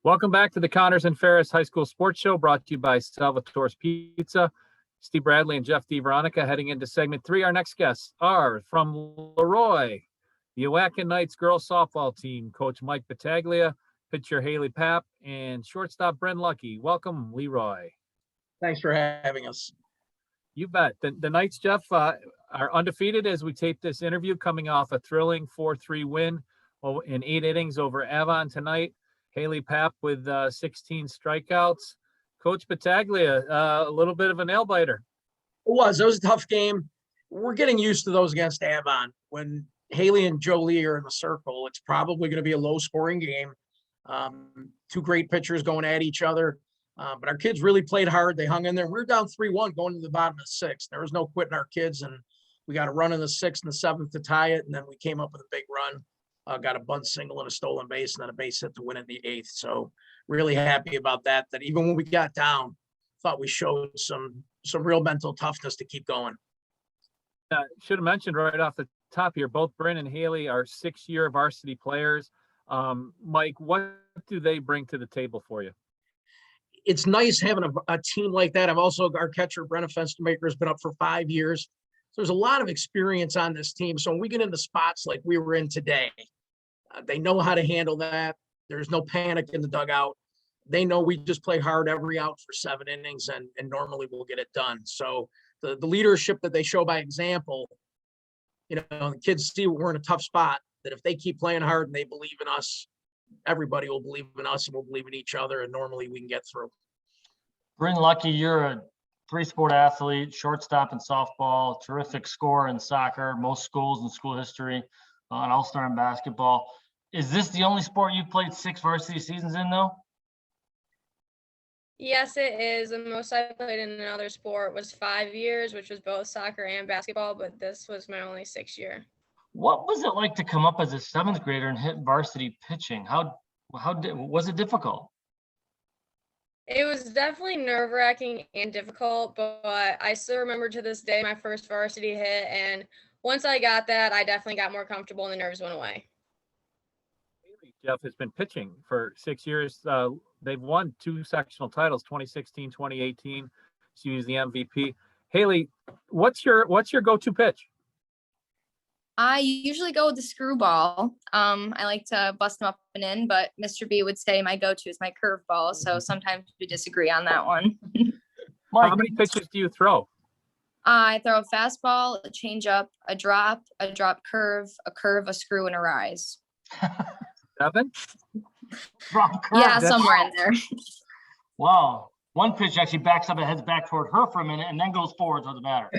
Welcome back to the Connors and Ferris High School Sports Show, brought to you by Salvatore's Pizza. Steve Bradley and Jeff DeVeronica heading into segment 3. Our next guests are from LeRoy, the Oatkan Knights girls softball team, Coach Mike Battaglia, pitcher Hayley Papp, and shortstop Bryn Luckey. Welcome, LeRoy. Thanks for having us. You bet. The Knights, Jeff, are undefeated as we tape this interview, coming off a thrilling 4-3 win in 8 innings over Avon tonight. Hayley Papp with 16 strikeouts. Coach Battaglia, a little bit of a nail biter. It was a tough game. We're getting used to those against Avon. When Hayley and Jolie are in the circle, it's probably going to be a low-scoring game. Two great pitchers going at each other. But our kids really played hard. They hung in there. We were down 3-1 going to the bottom of the 6th. There was no quitting our kids, and we got a run in the 6th and the 7th to tie it, and then we came up with a big run. Got a bunt single and a stolen base, and then a base hit to win in the 8th. So really happy about that. That even when we got down, thought we showed some real mental toughness to keep going. Should have mentioned right off the top here, both Bryn and Hayley are 6-year varsity players. Mike, what do they bring to the table for you? It's nice having a team like that. Our catcher, Brenna Fenstermaker, has been up for 5 years. So there's a lot of experience on this team. So when we get into spots like we were in today, they know how to handle that. There's no panic in the dugout. They know we just play hard every out for 7 innings, and normally we'll get it done. So the leadership that they show by example, the kids see we're in a tough spot, that if they keep playing hard and they believe in us, everybody will believe in us and we'll believe in each other, and normally we can get through. Bryn Luckey, you're a 3-sport athlete, shortstop in softball, terrific scorer in soccer, most schools in school history, an all-star in basketball. Is this the only sport you've played 6 varsity seasons in, though? Yes, it is. The most I played in another sport was 5 years, which was both soccer and basketball, but this was my only 6th year. What was it like to come up as a 7th grader and hit varsity pitching? How was it difficult? It was definitely nerve-wracking and difficult, but I still remember to this day my first varsity hit, and once I got that, I definitely got more comfortable and the nerves went away. Jeff has been pitching for 6 years. They've won 2 sectional titles, 2016, 2018. She was the MVP. Hayley, what's your go-to pitch? I usually go with the screwball. I like to bust them up and in, but Mr. B would say my go-to is my curveball. So sometimes we disagree on that one. How many pitches do you throw? I throw a fastball, a changeup, a drop curve, a screw, and a rise. 7? Yeah, somewhere in there. Wow. One pitch actually backs up and heads back toward her for a minute and then goes forward, doesn't matter.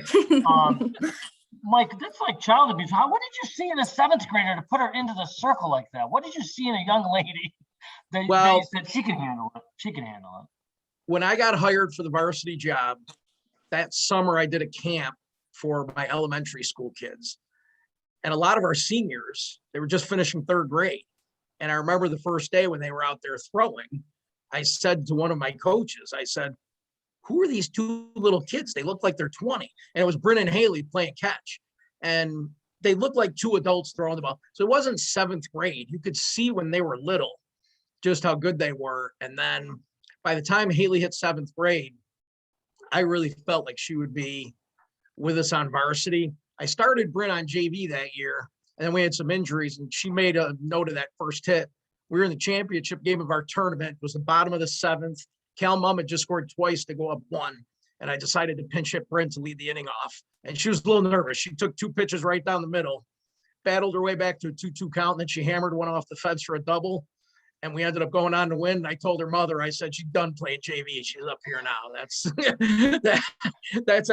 Mike, that's like child abuse. What did you see in a 7th grader to put her into the circle like that? What did you see in a young lady that you said she can handle it? She can handle it. When I got hired for the varsity job, that summer I did a camp for my elementary school kids. And a lot of our seniors, they were just finishing 3rd grade. And I remember the first day when they were out there throwing, I said to one of my coaches, I said, who are these 2 little kids? They look like they're 20. And it was Bryn and Hayley playing catch. And they looked like 2 adults throwing the ball. So it wasn't 7th grade. You could see when they were little just how good they were. And then by the time Hayley hit 7th grade, I really felt like she would be with us on varsity. I started Bryn on JV that year, and then we had some injuries, and she made a note of that first hit. We were in the championship game of our tournament. It was the bottom of the 7th. Cal Mum had just scored twice to go up 1, and I decided to pinch hit Bryn to lead the inning off. And she was a little nervous. She took 2 pitches right down the middle, battled her way back to a 2-2 count, and then she hammered one off the fence for a double. And we ended up going on to win. And I told her mother, I said, she's done playing JV. She's up here now. That's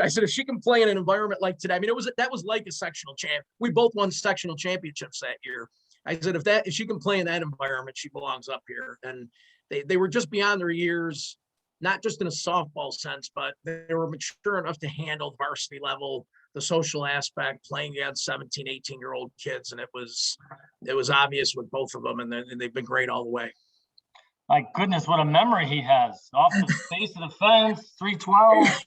I said, if she can play in an environment like today, I mean, that was like a sectional champ. We both won sectional championships that year. I said, if she can play in that environment, she belongs up here. And they were just beyond their years, not just in a softball sense, but they were mature enough to handle the varsity level, the social aspect, playing against 17, 18-year-old kids. And it was obvious with both of them, and they've been great all the way. My goodness, what a memory he has. Off the face of the fence, 312.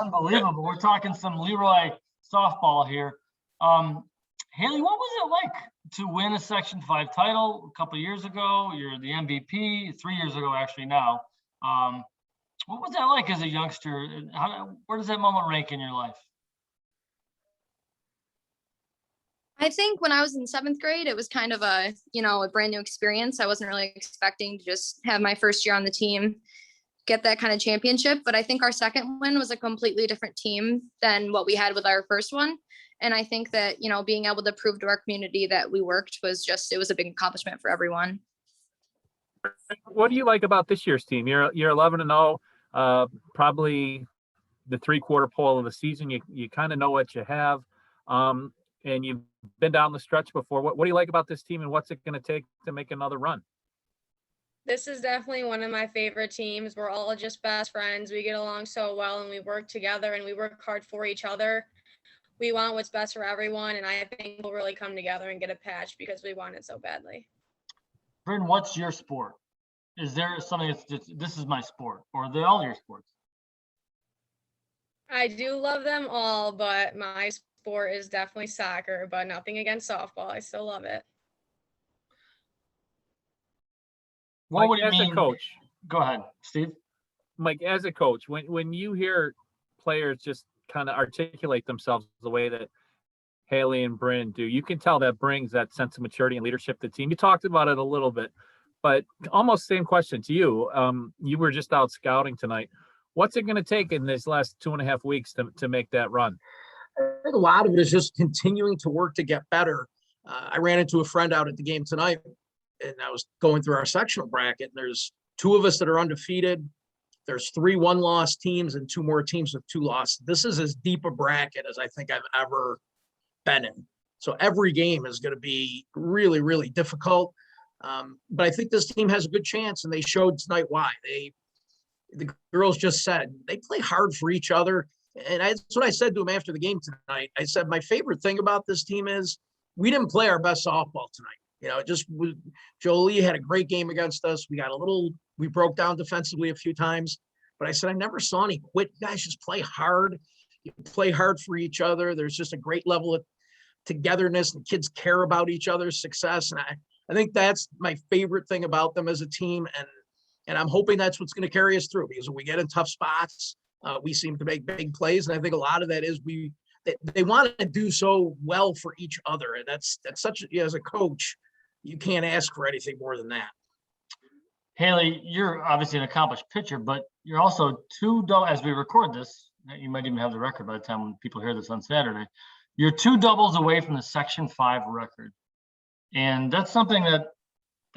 Unbelievable. We're talking some LeRoy softball here. Hayley, what was it like to win a Section 5 title a couple of years ago. You're the MVP 3 years ago, actually now. What was that like as a youngster? Where does that moment rank in your life? I think when I was in 7th grade, it was kind of a brand new experience. I wasn't really expecting to just have my first year on the team, get that kind of championship. But I think our second win was a completely different team than what we had with our first one. And I think that, being able to prove to our community that we worked it was a big accomplishment for everyone. What do you like about this year's team? You're 11-0, probably the 3/4 pole of the season. You kind of know what you have. And you've been down the stretch before. What do you like about this team, and what's it going to take to make another run? This is definitely one of my favorite teams. We're all just best friends. We get along so well, and we work together, and we work hard for each other. We want what's best for everyone, and I think we'll really come together and get a patch because we want it so badly. Bryn, what's your sport? Is there something that's just, this is my sport, or are they all your sports? I do love them all, but my sport is definitely soccer, but nothing against softball. I still love it. What would Mike, it as mean? a coach, Go ahead, Steve. Mike, as a coach, when you hear players just kind of articulate themselves the way that Hayley and Bryn do, you can tell that brings that sense of maturity and leadership to the team. You talked about it a little bit, but almost same question to you. You were just out scouting tonight. What's it going to take in these last 2.5 weeks to make that run? I think a lot of it is just continuing to work to get better. I ran into a friend out at the game tonight, and I was going through our sectional bracket, and there's 2 of us that are undefeated. There's 3 1-loss teams and 2 more teams with 2 losses. This is as deep a bracket as I think I've ever been in. So every game is going to be really, really difficult. But I think this team has a good chance, and they showed tonight why. The girls just said they play hard for each other. And that's what I said to them after the game tonight. I said, my favorite thing about this team is we didn't play our best softball tonight. Jolie had a great game against us. We broke down defensively a few times, but I said, I never saw any quit. You guys just play hard. You play hard for each other. There's just a great level of togetherness. The kids care about each other's success. And I think that's my favorite thing about them as a team. And I'm hoping that's what's going to carry us through, because when we get in tough spots, we seem to make big plays. And I think a lot of that is they want to do so well for each other. And that's such, as a coach, you can't ask for anything more than that. Hayley, you're obviously an accomplished pitcher, but you're also as we record this, you might even have the record by the time when people hear this on Saturday, you're 2 doubles away from the Section 5 record. And that's something that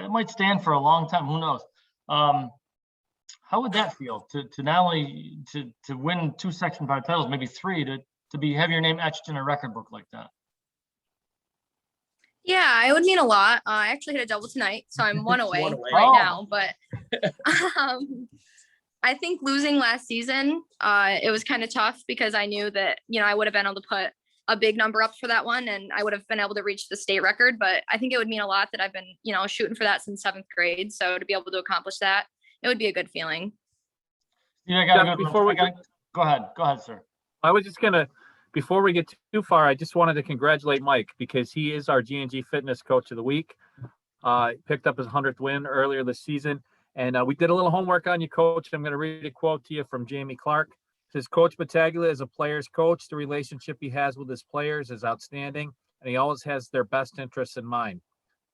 might stand for a long time. Who knows? How would that feel to not only to win 2 Section 5 titles, maybe 3, to have your name etched in a record book like that? Yeah, it would mean a lot. I actually hit a double tonight, so I'm 1 away Oh. now. But I think losing last season, it was kind of tough because I knew that, I would have been able to put a big number up for that one, and I would have been able to reach the state record. But I think it would mean a lot that I've been, shooting for that since 7th grade. So to be able to accomplish that, it would be a good feeling. Yeah, go ahead, sir. I was just going to, before we get too far, I just wanted to congratulate Mike, because he is our G&G Fitness Coach of the Week. Picked up his 100th win earlier this season. And we did a little homework on you, Coach. I'm going to read a quote to you from Jamie Clark. It says, Coach Battaglia is a player's coach. The relationship he has with his players is outstanding, and he always has their best interests in mind.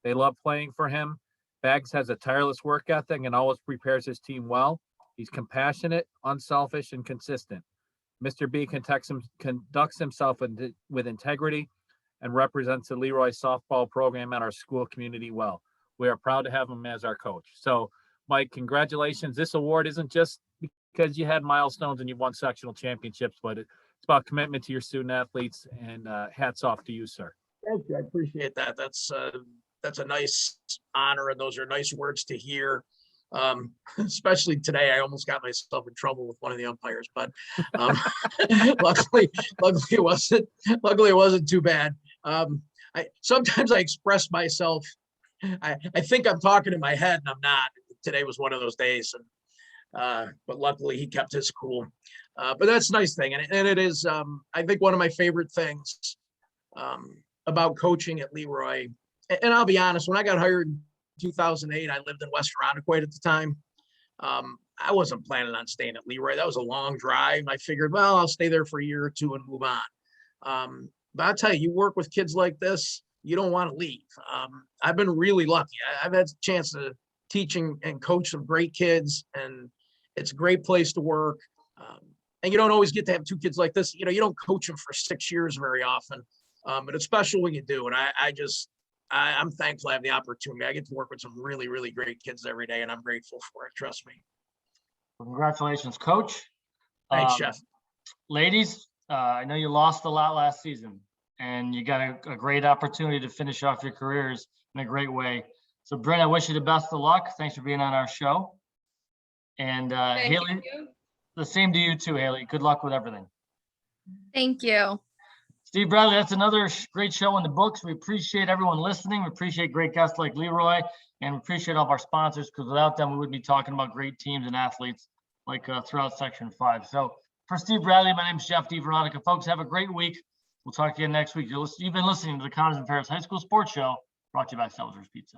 They love playing for him. Bags has a tireless work ethic and always prepares his team well. He's compassionate, unselfish, and consistent. Mr. B conducts himself with integrity and represents the LeRoy softball program and our school community well. We are proud to have him as our coach. So, Mike, congratulations. This award isn't just because you had milestones and you won sectional championships, but it's about commitment to your student athletes, and hats off to you, sir. Thank you. I appreciate that. That's a nice honor, and those are nice words to hear. Especially today, I almost got myself in trouble with one of the umpires, but luckily it wasn't too bad. Sometimes I express myself. I think I'm talking in my head, and I'm not. Today was one of those days, and but luckily he kept his cool. But that's a nice thing, and it is. I think one of my favorite things about coaching at LeRoy and I'll be honest, when I got hired in 2008, I lived in West Irondequoit at the time. I wasn't planning on staying at LeRoy. That was a long drive. I figured, well, I'll stay there for a year or two and move on. But I'll tell you, you work with kids like this, you don't want to leave. I've been really lucky. I've had a chance to teaching and coach some great kids, and it's a great place to work. And you don't always get to have two kids like this. You know, you don't coach them for 6 years very often, but it's special when you do. And I'm thankful I have the opportunity. I get to work with some really, really great kids every day, and I'm grateful for it. Trust me. Congratulations, Coach. Thanks, Jeff. Ladies, I know you lost a lot last season, and you got a great opportunity to finish off your careers in a great way. So, Bryn, I wish you the best of luck. Thanks for being on our show. And Hayley, the same to you too, Hayley. Good luck with everything. Thank you. Steve Bradley, that's another great show in the books. We appreciate everyone listening. We appreciate great guests like LeRoy, and we appreciate all of our sponsors, because without them, we wouldn't be talking about great teams and athletes like throughout Section 5. So for Steve Bradley, my name is Jeff DeVeronica. Folks, have a great week. We'll talk to you next week. You've been listening to the Connors and Ferris High School Sports Show, brought to you by Salvador's Pizza.